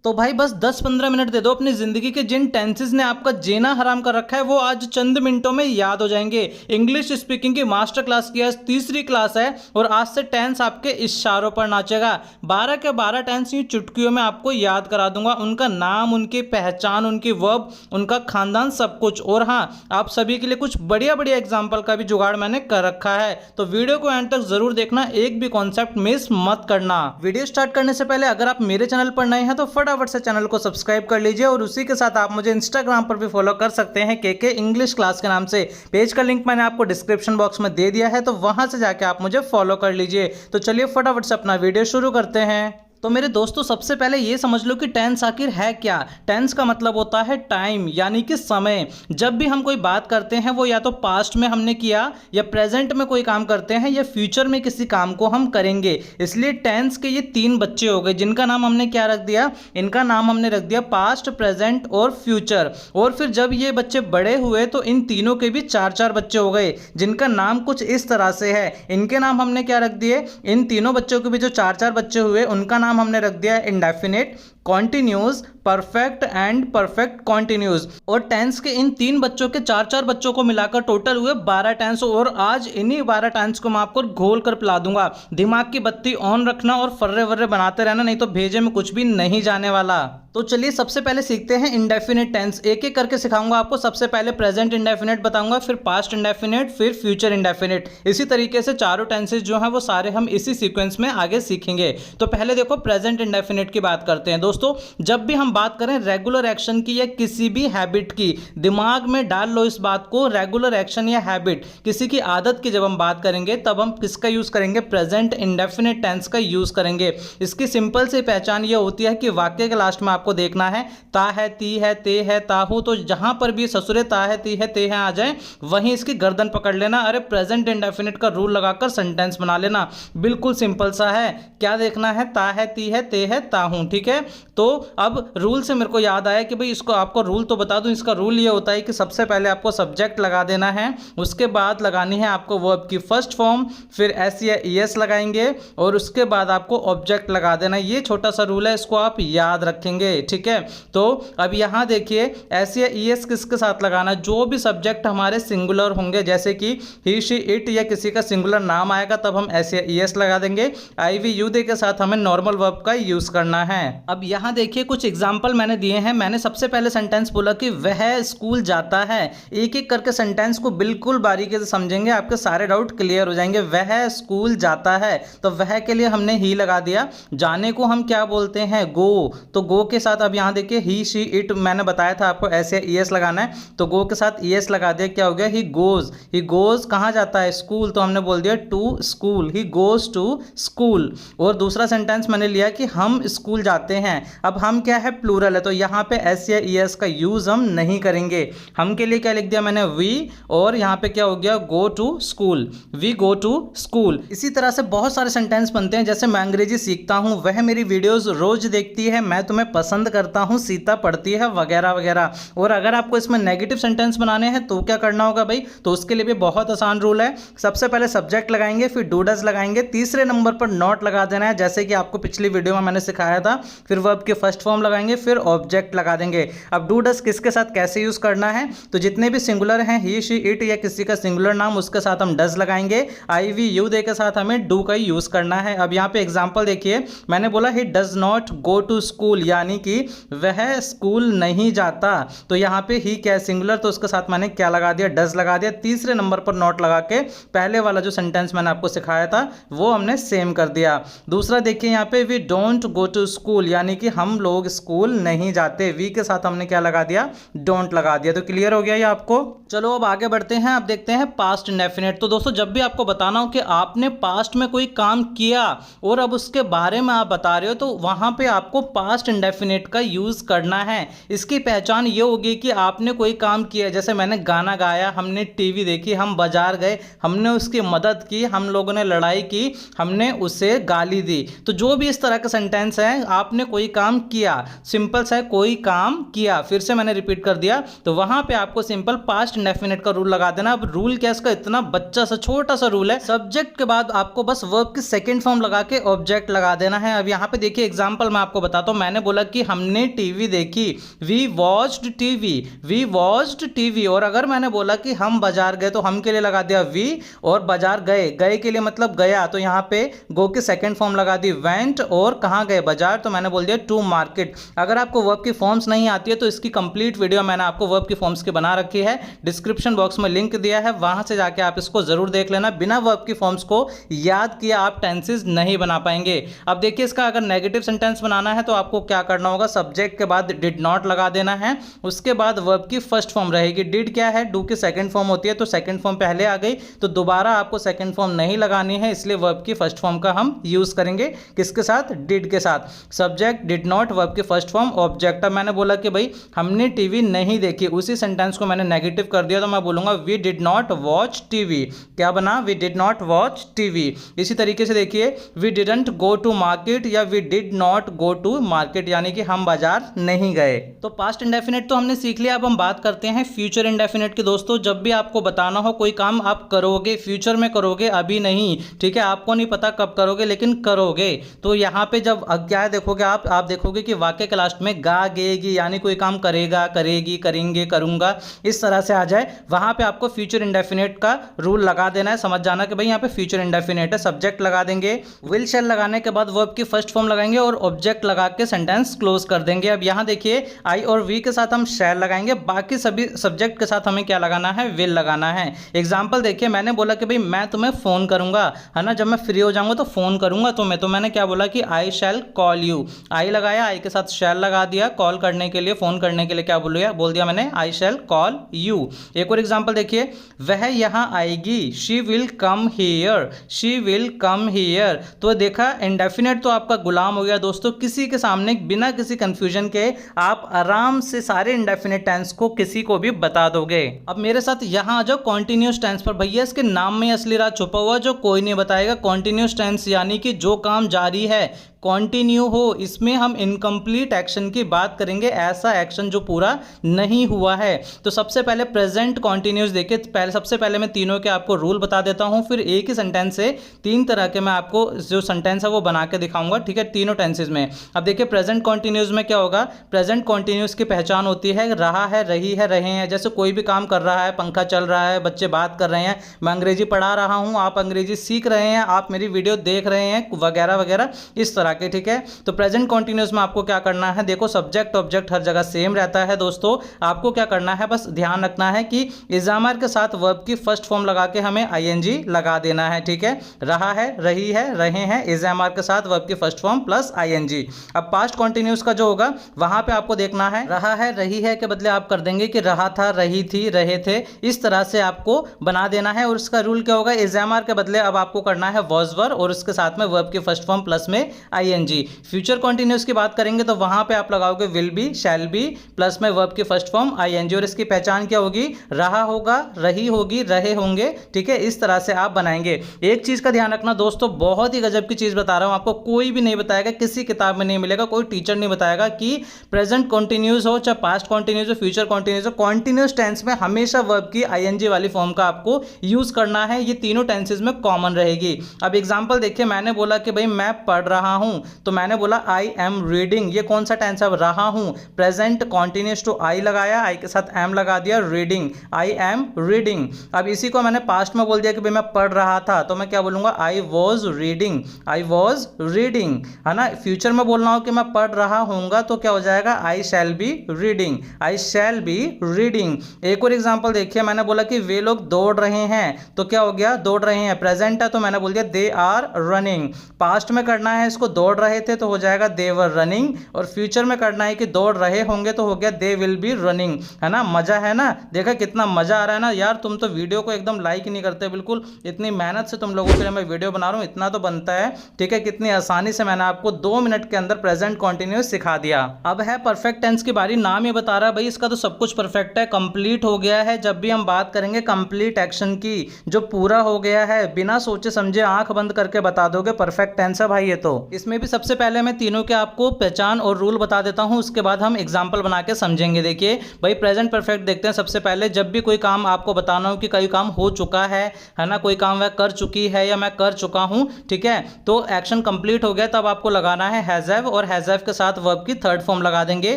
तो भाई बस 10-15 मिनट दे दो, अपनी जिंदगी के जिन टेंसेस ने आपका जीना हराम कर रखा है वो आज चंद मिनटों में याद हो जाएंगे। इंग्लिश स्पीकिंग की मास्टर क्लास की आज तीसरी क्लास है और आज से टेंस आपके इशारों पर नाचेगा। 12 के 12 टेंस यूं चुटकियों में आपको याद करा दूंगा, उनका नाम, उनकी पहचान, उनकी वर्ब, उनका खानदान, सब कुछ। और हाँ, आप सभी के लिए कुछ बढ़िया बढ़िया एग्जाम्पल का भी जुगाड़ मैंने कर रखा है, तो वीडियो को एंड तक जरूर देखना, एक भी कॉन्सेप्ट मिस मत करना। वीडियो स्टार्ट करने से पहले अगर आप मेरे चैनल पर नए हैं तो फटाफट से चैनल को सब्सक्राइब कर लीजिए और उसी के साथ आप मुझे इंस्टाग्राम पर भी फॉलो कर सकते हैं के इंग्लिश क्लास के नाम से। पेज का लिंक मैंने आपको डिस्क्रिप्शन बॉक्स में दे दिया है, तो वहां से जाके आप मुझे फॉलो कर लीजिए। तो चलिए फटाफट से अपना वीडियो शुरू करते हैं। तो मेरे दोस्तों, सबसे पहले ये समझ लो कि टेंस आखिर है क्या। टेंस का मतलब होता है टाइम, यानी कि समय। जब भी हम कोई बात करते हैं वो या तो पास्ट में हमने किया, या प्रेजेंट में कोई काम करते हैं, या फ्यूचर में किसी काम को हम करेंगे। इसलिए टेंस के ये 3 बच्चे हो गए जिनका नाम हमने क्या रख दिया, इनका नाम हमने रख दिया पास्ट, प्रेजेंट और फ्यूचर। और फिर जब ये बच्चे बड़े हुए तो इन तीनों के भी 4-4 बच्चे हो गए जिनका नाम कुछ इस तरह से है। इनके नाम हमने क्या रख दिए, इन तीनों बच्चों के भी जो 4-4 बच्चे हुए उनका नाम हमने रख दिया indefinite, continues, perfect and perfect continues. और टेंस के इन 3 बच्चों के 4-4 बच्चों को मिलाकर टोटल हुए 12 टेंस। और आज इन्हीं 12 टेंस को मैं आपको घोल कर पिला दूंगा। दिमाग की बत्ती ऑन रखना और फर्रे वर्रे बनाते रहना, नहीं तो भेजे में कुछ भी नहीं जाने वाला। तो चलिए सबसे पहले सीखते हैं इंडेफिनिट टेंस। एक एक करके सिखाऊंगा आपको। सबसे पहले प्रेजेंट इंडेफिनिट बताऊंगा, फिर पास्ट इंडेफिनिट, फिर फ्यूचर इंडेफिनिट। इसी तरीके से चारों टेंसेस जो हैं वो सारे हम इसी सीक्वेंस में आगे सीखेंगे। तो पहले देखो प्रेजेंट इंडेफिनिट की बात करते हैं। दोस्तों, जब भी हम बात करें रेगुलर एक्शन की या किसी भी हैबिट की, दिमाग में डाल लो इस बात को, रेगुलर एक्शन या हैबिट, किसी की आदत की जब हम बात करेंगे तब हम किसका यूज करेंगे, प्रेजेंट इंडेफिनिट टेंस का यूज करेंगे। इसकी सिंपल सी पहचान ये होती है कि वाक्य के लास्ट में आपको देखना है ता है, ती है, ते है, ताहू, तो जहां पर भी ससुरे ता है, ती है, ते है आ जाए वहीं इसकी गर्दन पकड़ लेना। अरे प्रेजेंट इंडेफिनिट का रूल लगाकर सेंटेंस बना लेना। बिल्कुल सिंपल सा है। क्या देखना है, ता है, ती है, ते है, ताहू। ठीक है, तो अब रूल से मेरे को याद आया कि भाई इसको आपको रूल तो बता दूं। इसका रूल ये होता है कि सबसे पहले आपको सब्जेक्ट लगा देना है, उसके बाद लगानी है आपको वर्ब की फर्स्ट फॉर्म, फिर एस या ईएस लगाएंगे और उसके बाद आपको ऑब्जेक्ट लगा देना। ये छोटा सा रूल है, इसको आप याद रखेंगे। ठीक है, तो अब यहां देखिए एस या ईएस किसके साथ लगाना, जो भी सब्जेक्ट हमारे सिंगुलर होंगे, जैसे कि ही, शी, इट या किसी का सिंगुलर नाम आएगा तब हम एस या ईएस लगा देंगे। आई वी यू दे के साथ हमें नॉर्मल वर्ब का यूज करना है। अब यहां देखिए कुछ एग्जाम्पल मैंने दिए हैं। मैंने सबसे पहले सेंटेंस बोला कि वह स्कूल जाता है। एक एक करके सेंटेंस को बिल्कुल बारीकी से समझेंगे, आपके सारे डाउट क्लियर हो जाएंगे। वह स्कूल जाता है, तो वह के लिए हमने ही लगा दिया। जाने को हम क्या बोलते हैं, गो, तो गो के साथ अब यहां देखिए ही, शी, इट मैंने बताया था आपको ऐसे ईएस लगाना है, तो गो के साथ ईएस लगा दिया। क्या हो गया, ही गोज। ही गोज कहां जाता है, स्कूल, तो हमने बोल दिया to school, he goes to school. और दूसरा सेंटेंस मैंने लिया कि हम स्कूल जाते हैं। अब हम क्या है, प्लूरल है, तो यहां पे एस या ईएस का यूज हम नहीं करेंगे। हम के लिए क्या लिख दिया मैंने, वी, और यहां पे क्या हो गया, go to school, we go to school. इसी तरह से बहुत सारे सेंटेंस बनते हैं। जैसे मैं अंग्रेजी सीखता हूं, वह मेरी वीडियोस रोज देखती है, मैं तुम्हें पसंद करता हूं, सीता पढ़ती है, वगैरह वगैरह। और अगर आपको इसमें नेगेटिव सेंटेंस बनाने हैं तो क्या करना होगा भाई, तो उसके लिए भी बहुत आसान रूल है। सबसे पहले सब्जेक्ट लगाएंगे, फिर डू डज लगाएंगे, तीसरे नंबर पर नॉट लगा देना है, जैसे कि आपको पिछली वीडियो में मैंने सिखाया था। फिर वर्ब के फर्स्ट फॉर्म लगाएंगे, फिर ऑब्जेक्ट लगा देंगे। अब डू डज किसके साथ कैसे यूज करना है, तो जितने भी सिंगुलर हैं, ही, शी, इट या किसी का सिंगुलर नाम, उसके साथ हम डज लगाएंगे। आई वी यू दे के साथ हमें डू का यूज करना है। अब यहाँ पे एग्जांपल देखिए, मैंने बोला he does not go to school, यानी कि वह स्कूल नहीं जाता। तो यहाँ पे ही क्या है, सिंगुलर, तो उसके साथ मैंने क्या लगा दिया, डज लगा दिया। तीसरे नंबर पर नॉट लगा के पहले वाला जो सेंटेंस मैंने आपको सिखाया था वो हमने सेम कर दिया। दूसरा देखिए यहाँ पे we don't go to school, यानी कि हम लोग स्कूल नहीं जाते। वी के साथ हमने क्या लगा दिया, डोंट लगा दिया। तो क्लियर हो गया ये आपको। चलो अब आगे बढ़ते हैं। अब देखते हैं पास्ट इंडेफिनिट। तो दोस्तों, जब भी आपको बताना हो कि आपने पास्ट में कोई काम किया और अब उसके बारे में आप बता रहे हो, तो वहां पे आपको पास्ट इंडेफिनिट का यूज करना है। इसकी पहचान ये होगी कि आपने कोई काम किया, जैसे मैंने गाना गाया, हमने टीवी देखी, हम बाजार गए, हमने उसकी मदद की, हम लोगों ने लड़ाई की, हमने उसे गाली दी। तो जो भी इस तरह का सेंटेंस है, आपने कोई काम किया, सिंपल सा है, कोई काम किया। फिर से मैंने रिपीट कर दिया, तो वहां पे आपको सिंपल पास्ट इंडेफिनिट का रूल लगा देना। अब रूल क्या, इसका इतना बच्चा सा छोटा सा रूल है, सब्जेक्ट के बाद आपको बस वर्ब की सेकंड फॉर्म लगा के ऑब्जेक्ट लगा देना है। अब यहां पे देखिए एग्जांपल मैं आपको बताता हूं। मैंने बोला कि हमने टीवी देखी, we watched TV, we watched TV. और अगर मैंने बोला कि हम बाजार गए तो हम के लिए लगा दिया वी, और बाजार गए, गए के लिए मतलब गया, तो यहाँ पे गो की सेकंड फॉर्म लगा दी वेंट, और कहाँ गए, बाजार, तो मैंने बोल दिया टू मार्केट। अगर आपको वर्ब की फॉर्म्स नहीं आती है तो इसकी कंप्लीट वीडियो मैंने आपको वर्ब की फॉर्म्स की बना रखी है, डिस्क्रिप्शन बॉक्स में लिंक दिया है, वहां से जाके आप इसको जरूर देख लेना। बिना वर्ब की फॉर्म्स को याद किया आप टेंसेस नहीं बना पाएंगे। अब देखिए इसका अगर नेगेटिव सेंटेंस बनाना है तो आपको क्या करना होगा, सब्जेक्ट के बाद डिड नॉट लगा देना है, उसके बाद वर्ब की फर्स्ट फॉर्म रहेगी। डिड क्या है, डू की सेकंड फॉर्म होती है, तो सेकंड फॉर्म पहले आ गई, तो दोबारा आपको सेकंड फॉर्म नहीं लगानी है, इसलिए वर्ब की फर्स्ट फॉर्म का हम यूज करेंगे किसके साथ, डिड के साथ। सब्जेक्ट डिड नॉट, वर्ब की फर्स्ट फॉर्म ऑब्जेक्ट। अब मैंने बोला कि भाई हमने टीवी नहीं देखी, उसी सेंटेंस को मैंने नेगेटिव कर दिया, तो मैं बोलूंगा we did not watch TV. क्या बना, we did not watch TV. इसी तरीके से देखिए we didn't go to market या we did not go to market, यानी कि हम बाजार नहीं गए। तो पास्ट इंडेफिनिट तो हमने सीख लिया, अब हम बात करते हैं फ्यूचर इंडेफिनिट की। दोस्तों जब भी आपको बताना हो कोई काम आप करोगे, फ्यूचर में करोगे, अभी नहीं, ठीक है, आपको नहीं पता कब करोगे लेकिन करोगे, तो यहाँ पे जब क्या देखोगे आप देखोगे कि वाक्य के लास्ट में गा गेगी, यानी कोई काम करेगा, करेगी, करेंगे, करूंगा, इस तरह से आ जाए, वहां पे आपको फ्यूचर इंडेफिनिट का रूल लगा देना है। समझ जाना कि भाई यहाँ पे फ्यूचर इंडेफिनिट है, सब्जेक्ट लगा देंगे, विल शैल लगाने के बाद वर्ब की फर्स्ट फॉर्म लगाएंगे और ऑब्जेक्ट लगा के सेंटेंस क्लोज कर देंगे। अब यहाँ देखिए आई और वी के साथ हम शैल लगाएंगे, बाकी सभी सब्जेक्ट के साथ हमें क्या लगाना है, विल लगाना है। एग्जाम्पल देखिए, मैंने बोला कि भाई मैं तुम्हें फोन करूंगा, है ना, जब मैं फ्री हो जाऊंगा तो फोन करूंगा तुम्हें, तो मैंने क्या बोला कि आई शैल कॉल यू, आई लगाया, आई के साथ शैल लगा दिया, कॉल करने के लिए, फोन करने के लिए क्या बोल दिया मैंने, आई शैल कॉल यू। एक और एग्जांपल देखिए, वह यहां आएगी, she will come here, she will come here. तो देखा इंडेफिनिट तो आपका गुलाम हो गया दोस्तों, किसी के सामने बिना किसी कंफ्यूजन के आप आराम से सारे इंडेफिनिट टेंस को किसी को भी बता दोगे। अब मेरे साथ यहां आ जाओ कॉन्टिन्यूअस टेंस पर। भैया इसके नाम में असली राज छुपा हुआ जो कोई नहीं बताएगा। कॉन्टिन्यूअस टेंस यानी कि जो काम जारी है, कॉन्टिन्यू हो, इसमें हम इनकम्प्लीट एक्शन की बात करेंगे, ऐसा एक्शन जो पूरा नहीं हुआ है। तो सबसे पहले प्रेजेंट कॉन्टिन्यूस देखिए, सबसे पहले मैं तीनों के आपको रूल बता देता हूं, फिर एक ही सेंटेंस से तीन तरह के मैं आपको जो सेंटेंस है वो बना के दिखाऊंगा, ठीक है, तीनों टेंसेज में। अब देखिए प्रेजेंट कॉन्टिन्यूस में क्या होगा, प्रेजेंट कॉन्टिन्यूस की पहचान होती है रहा है, रही है, रहे हैं। जैसे कोई भी काम कर रहा है, पंखा चल रहा है, बच्चे बात कर रहे हैं, मैं अंग्रेजी पढ़ा रहा हूं, आप अंग्रेजी सीख रहे हैं, आप मेरी वीडियो देख रहे हैं, वगैरह वगैरह, इस तरह के, ठीक है। तो प्रेजेंट कॉन्टिन्यूअस में आपको क्या करना है, देखो सब्जेक्ट ऑब्जेक्ट हर जगह सेम रहता है दोस्तों, आपको क्या करना है, बस ध्यान रखना है कि इजामार के साथ वर्ब की फर्स्ट फॉर्म लगा के हमें आईएनजी लगा देना है, ठीक है। रहा है, रही है, रहे हैं, इजामार के साथ वर्ब की फर्स्ट फॉर्म प्लस आईएनजी। अब पास्ट कॉन्टिन्यूअस का जो होगा वहां पे आपको देखना है, रहा है, रही है के बदले आप कर देंगे कि रहा था, रही थी, रहे थे, इस तरह से आपको बना देना है। और उसका रूल क्या होगा, इजामार के बदले अब आपको करना है वॉज वर और उसके साथ में वर्ब की फर्स्ट फॉर्म प्लस में आईएनजी। फ्यूचर कॉन्टिन्यूअस की बात करेंगे तो वहां पे आप लगाओगे will be, shall be plus में वर्ब की फर्स्ट फॉर्म आईएनजी, और इसकी पहचान क्या होगी, रहा होगा, रही होगी, रहे होंगे, ठीक है। इस तरह से आप बनाएंगे। एक चीज का ध्यान रखना दोस्तों, बहुत ही गजब की चीज बता रहा हूं आपको, कोई भी नहीं बताएगा, किसी किताब में नहीं मिलेगा, कोई टीचर नहीं बताएगा कि प्रेजेंट कॉन्टिन्यूअस हो चाहे पास्ट कॉन्टिन्यूअस हो, फ्यूचर कॉन्टिन्यूअस हो, कॉन्टिन्यूअस टेंस में हमेशा वर्ब की आईएनजी वाली फॉर्म का आपको यूज करना है, ये तीनों टेंसेज में कॉमन रहेगी। अब एग्जांपल देखिए, मैंने बोला कि भाई मैं पढ़ रहा हूं, तो मैंने बोला आई एम रीडिंग, ये कौन सा टेंस है, रहा हूं, प्रेजेंट कॉन्टिन्यूअस टू आई लगाया, आई के साथ एम लगा दिया, रीडिंग, आई एम रीडिंग। अब इसी को मैंने पास्ट में बोल दिया कि भाई मैं पढ़ रहा था, तो मैं क्या बोलूंगा, I was reading, I was reading, है ना। फ्यूचर में बोलना हो कि मैं पढ़ रहा हूंगा तो क्या हो जाएगा, I shall be reading, I shall be reading. एक और एग्जांपल देखिए, मैंने बोला कि वे लोग दौड़ रहे हैं, तो क्या हो गया, दौड़ रहे हैं, प्रेजेंट है तो मैंने बोल दिया दे आर रनिंग। पास्ट में करना है इसको, दौड़ रहे थे तो हो जाएगा दे वर रनिंग, और फ्यूचर में करना है कि दौड़ रहे होंगे तो हो गया दे विल बी रनिंग, है ना। मजा है ना, देखा कितना मजा आ रहा है ना यार। तुम तो वीडियो को एकदम लाइक ही नहीं करते बिल्कुल, इतनी मेहनत से तुम लोगों के लिए मैं वीडियो बना रहा हूं, इतना तो बनता है, ठीक है। कितनी आसानी से मैंने आपको 2 मिनट के अंदर प्रेजेंट कॉन्टिन्यूअस सिखा दिया। अब है परफेक्ट टेंस की बारी, नाम ये बता रहा है भाई इसका तो सब कुछ परफेक्ट है, कंप्लीट हो गया है। जब भी हम बात करेंगे कंप्लीट एक्शन की, जो पूरा हो गया है, बिना सोचे समझे आंख बंद करके बता दोगे परफेक्ट टेंस है भाई ये तो। इसमें इसमें भी सबसे पहले मैं तीनों के आपको पहचान और रूल बता देता हूं, उसके बाद हम एग्जांपल बना के समझेंगे। देखिए भाई प्रेजेंट परफेक्ट देखते हैं। सबसे पहले जब भी कोई काम आपको बताना हो कि कोई काम हो चुका है ना, कोई काम वह कर चुकी है या मैं कर चुका हूं, ठीक है, तो एक्शन कंप्लीट हो गया तब आपको लगाना है हैज हैव, और हैज हैव के साथ वर्ब की थर्ड फॉर्म लगा देंगे।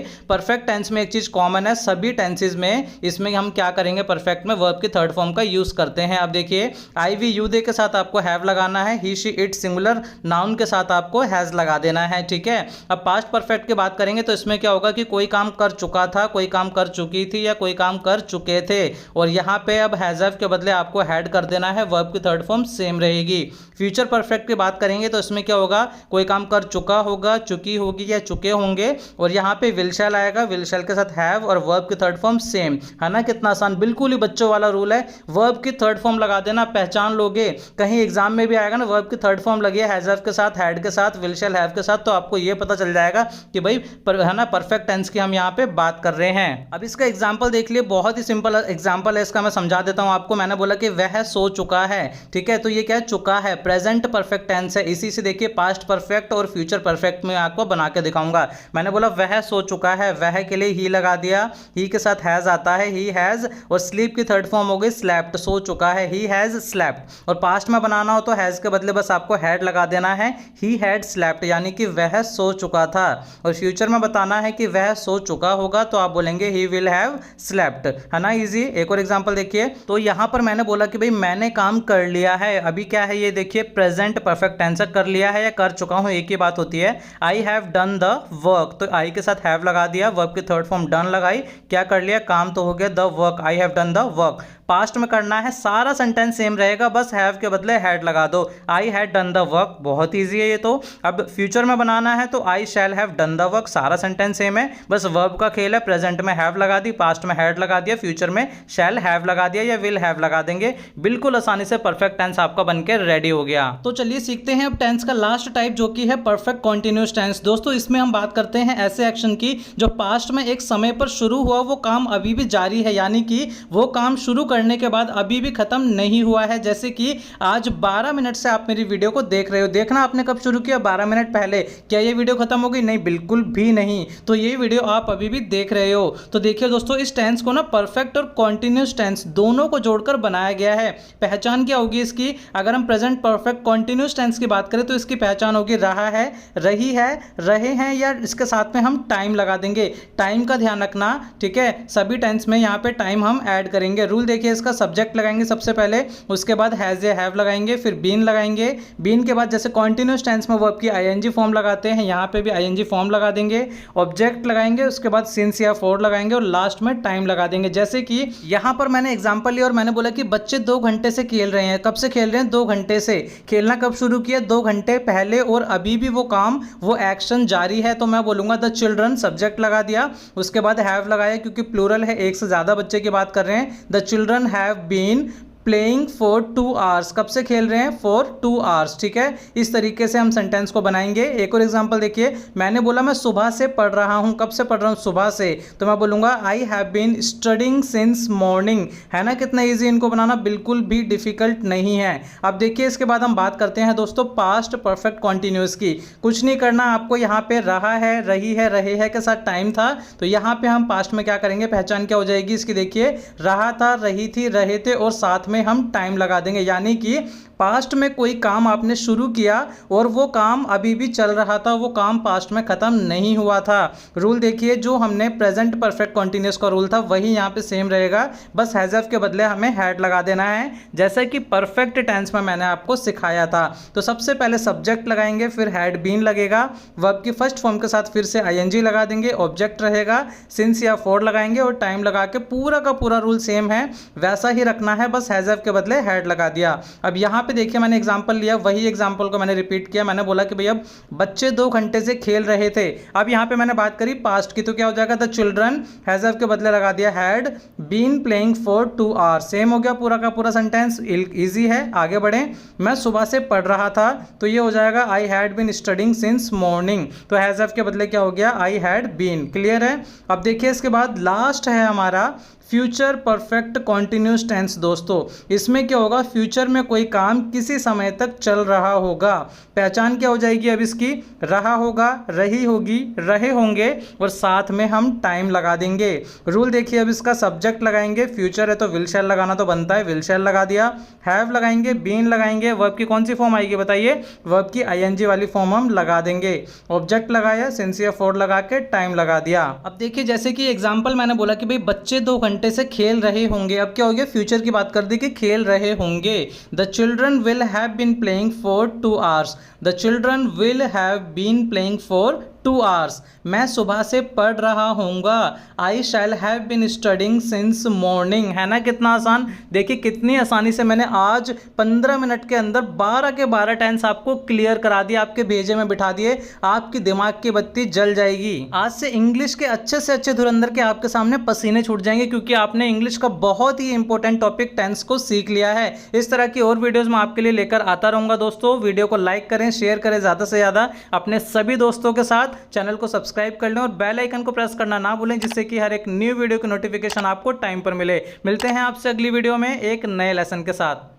परफेक्ट टेंस में एक चीज कॉमन है, सभी टेंसेज में इसमें हम क्या करेंगे, परफेक्ट में वर्ब की थर्ड फॉर्म का यूज करते हैं। अब देखिए आई वी यू दे के साथ आपको हैव लगाना है, ही शी इट सिंगुलर नाउन के साथ आपको हैज लगा देना है, ठीक है। अब पास्ट परफेक्ट की बात करेंगे तो इसमें क्या होगा कि कोई काम कर चुका था, कोई काम कर चुकी थी, या कोई काम कर चुके थे, और यहां पे अब हैज हैव के बदले आपको हैड कर देना है, वर्ब की थर्ड फॉर्म सेम रहेगी। फ्यूचर परफेक्ट की बात करेंगे तो इसमें क्या होगा, कोई काम कर चुका होगा, चुकी होगी या चुके होंगे, और यहां पे विल शैल आएगा, विल शैल के साथ हैव और वर्ब की थर्ड फॉर्म सेम, है ना। कितना आसान, बिल्कुल ही बच्चों वाला रूल है। वर्ब की थर्ड फॉर्म लगा देना, पहचान लोगे, कहीं एग्जाम में भी आएगा ना वर्ब की थर्ड फॉर्म लगी है हैज हैव के साथ, हैड के साथ, विल शैल हैव के साथ, तो आपको यह पता चल जाएगा कि भाई है ना परफेक्ट टेंस की हम यहां पे बात कर रहे हैं। अब इसका एग्जांपल देख लिए, बहुत ही सिंपल एग्जांपल है इसका, मैं समझा देता हूं आपको। मैंने बोला कि वह सो चुका है, ठीक है, तो ये क्या है, चुका है, प्रेजेंट परफेक्ट टेंस है। इसी से देखिए पास्ट परफेक्ट और फ्यूचर परफेक्ट में आपको बना के दिखाऊंगा। मैंने बोला वह सो चुका है, वह के लिए ही लगा दिया, ही के साथ हैज आता है, ही हैज, और स्लीप की थर्ड फॉर्म हो गई स्लेप्ट, सो चुका है, ही हैज स्लेप्ट। और पास्ट में बनाना हो तो हैज के बदले बस आपको हैड लगा देना है, ही हैड स्लेप्ट, यानी कि वह सो चुका था। और फ्यूचर में बताना है कि वह सो चुका होगा तो आप बोलेंगे ही विल हैव स्लेप्ट, है ना, इजी। एक और एग्जांपल देखिए, तो यहां पर मैंने बोला कि भाई मैंने काम कर लिया है, अभी क्या है ये देखिए प्रेजेंट परफेक्ट टेंस, कर लिया है या कर चुका हूं एक ही बात होती है। I have done the work, तो आई के साथ हैव लगा दिया, वर्ब की थर्ड फॉर्म डन लगाई, क्या कर लिया, काम तो हो गया, the work, I have done the work. Past में करना है, सारा सेंटेंस सेम रहेगा, बस हैव के बदले हैड लगा दो, I had done the work, बहुत इजी है ये तो। अब फ्यूचर में बनाना है तो I shall have done the work, सारा सेंटेंस सेम है, बस वर्ब का खेल है, प्रेजेंट में हैव लगा दी, पास्ट में हैड लगा दिया, फ्यूचर में शैल हैव लगा दिया या विल हैव लगा देंगे, बिल्कुल आसानी से परफेक्ट टेंस आपका बनकर रेडी हो गया। तो चलिए सीखते हैं अब टेंस का लास्ट टाइप जो कि है परफेक्ट कॉन्टिन्यूअस टेंस। दोस्तों इसमें हम बात करते हैं ऐसे एक्शन की जो पास्ट में एक समय पर शुरू हुआ, वो काम अभी भी जारी है, यानी कि वो काम शुरू करने के बाद अभी भी खत्म नहीं हुआ है। जैसे कि आज 12 मिनट से आप मेरी वीडियो को देख रहे हो, देखना आपने कब शुरू किया, 12 मिनट पहले, क्या ये वीडियो खत्म हो गई, नहीं, बिल्कुल भी नहीं, तो ये वीडियो आप अभी भी देख रहे हो। तो देखिए दोस्तों इस टेंस को ना परफेक्ट और कॉन्टिन्यूअस टेंस दोनों को जोड़कर बनाया गया है। पहचान क्या होगी इसकी, अगर हम प्रेजेंट परफेक्ट कॉन्टिन्यूअस टेंस की बात करें तो इसकी पहचान होगी रहा है, रही है, रहे हैं, या इसके साथ में हम टाइम लगा देंगे। टाइम का ध्यान रखना, ठीक है, सभी टेंस में यहाँ पे टाइम हम ऐड करेंगे। रूल देखिए इसका, सब्जेक्ट लगाएंगे सबसे पहले, उसके बाद हैज या हैव लगाएंगे, फिर बीन लगाएंगे, बीन के बाद जैसे कॉन्टिन्यूअस टेंस में वर्ब की आईएनजी फॉर्म लगाते हैं, यहाँ पे भी आईएनजी फॉर्म लगा देंगे, ऑब्जेक्ट लगाएंगे, उसके बाद सिंस या फॉर लगाएंगे और लास्ट में टाइम लगा देंगे। जैसे कि यहाँ पर मैंने एग्जांपल लिया और मैंने बोला कि बच्चे 2 घंटे से खेल रहे हैं, कब से खेल रहे हैं, 2 घंटे से। खेलना कब शुरू किया, 2 घंटे पहले, और अभी भी वो काम, वो एक्शन जारी है, तो मैं बोलूंगा द चिल्ड्रन, सब्जेक्ट लगा दिया, उसके बाद हैव लगाया क्योंकि प्लूरल है, एक से ज्यादा बच्चे की बात कर रहे हैं। The children have been playing for 2 hours, कब से खेल रहे हैं, फॉर 2 आवर्स, ठीक है। इस तरीके से हम सेंटेंस को बनाएंगे। एक और एग्जांपल देखिए, मैंने बोला मैं सुबह से पढ़ रहा हूं, कब से पढ़ रहा हूं, सुबह से, तो मैं बोलूंगा I have been studying since morning, है ना, कितना इजी, इनको बनाना बिल्कुल भी डिफिकल्ट नहीं है। अब देखिए इसके बाद हम बात करते हैं दोस्तों पास्ट परफेक्ट कॉन्टिन्यूअस की। कुछ नहीं करना आपको, यहाँ पे रहा है, रही है, रहे है के साथ टाइम था, तो यहाँ पे हम पास्ट में क्या करेंगे, पहचान क्या हो जाएगी इसकी, देखिए रहा था, रही थी, रहे थे, और साथ में हम टाइम लगा देंगे, यानी कि पास्ट में कोई काम आपने शुरू किया और वो काम अभी भी चल रहा था, वो काम पास्ट में खत्म नहीं हुआ था। रूल देखिए, जो हमने प्रेजेंट परफेक्ट कॉन्टिन्यूअस का रूल था वही यहाँ पे सेम रहेगा, बस हैज हैव के बदले हमें हैड लगा देना है, जैसे कि परफेक्ट टेंस में मैंने आपको सिखाया था। तो सबसे पहले सब्जेक्ट लगाएंगे, फिर हैड बीन लगेगा, वर्ब की फर्स्ट फॉर्म के साथ फिर से आईएनजी लगा देंगे, ऑब्जेक्ट रहेगा, सिंस या फॉर लगाएंगे और टाइम लगा के, पूरा का पूरा रूल सेम है, वैसा ही रखना है, बस हैज हैव के बदले हैड लगा दिया। अब यहाँ पे देखिए मैंने एग्जांपल लिया, वही एग्जांपल को मैंने रिपीट किया। मैंने बोला कि भैया बच्चे 2 घंटे से खेल रहे थे, अब यहाँ पे मैंने बात करी पास्ट की, तो क्या हो जाएगा, द चिल्ड्रन, हैज हैव के बदले लगा दिया had been playing for 2 hours, same हो गया पूरा का पूरा सेंटेंस, इजी है। आगे बढ़े, मैं सुबह से पढ़ रहा था, तो ये हो जाएगा I had been studying since morning, तो हैज हैव के बदले क्या हो गया, आई हैड बीन। क्लियर है। अब देखिए इसके बाद लास्ट है हमारा फ्यूचर परफेक्ट कॉन्टिन्यूस टेंस। दोस्तों इसमें क्या होगा, फ्यूचर में कोई काम काम किसी समय तक चल रहा होगा। पहचान क्या हो जाएगी अब इसकी, रहा होगा, रही होगी, रहे होंगे और साथ में हम टाइम लगा देंगे। रूल देखिए, अब इसका सब्जेक्ट लगाएंगे, फ्यूचर है तो विल शैल लगाना तो बनता है, विल शैल लगा दिया। हैव लगाएंगे, बीन लगाएंगे, वर्ब की कौन सी फॉर्म आएगी बताइए, वर्ब की आईएनजी वाली फॉर्म हम लगा देंगे। ऑब्जेक्ट लगाया, सिंसियर फॉर लगा के टाइम लगा दिया। अब देखिए जैसे कि एग्जांपल मैंने बोला कि भाई बच्चे 2 घंटे से खेल रहे होंगे, अब क्या हो गया, फ्यूचर की बात कर दी कि खेल रहे होंगे। The children will have been playing for 2 hours, the children will have been playing for 2 hours. मैं सुबह से पढ़ रहा हूँगा, I shall have been studying since morning. है ना कितना आसान, देखिए कितनी आसानी से मैंने आज 15 मिनट के अंदर 12 के 12 टेंस आपको क्लियर करा दिए, आपके भेजे में बिठा दिए, आपकी दिमाग की बत्ती जल जाएगी। आज से इंग्लिश के अच्छे से अच्छे धुरंधर के आपके सामने पसीने छूट जाएंगे, क्योंकि आपने इंग्लिश का बहुत ही इंपॉर्टेंट टॉपिक टेंस को सीख लिया है। इस तरह की और वीडियोस मैं आपके लिए लेकर आता रहूंगा। दोस्तों वीडियो को लाइक करें, शेयर करें ज़्यादा से ज़्यादा अपने सभी दोस्तों के साथ, चैनल को सब्सक्राइब कर लें और बेल आइकन को प्रेस करना ना भूलें, जिससे कि हर एक न्यू वीडियो की नोटिफिकेशन आपको टाइम पर मिले। मिलते हैं आपसे अगली वीडियो में एक नए लेसन के साथ।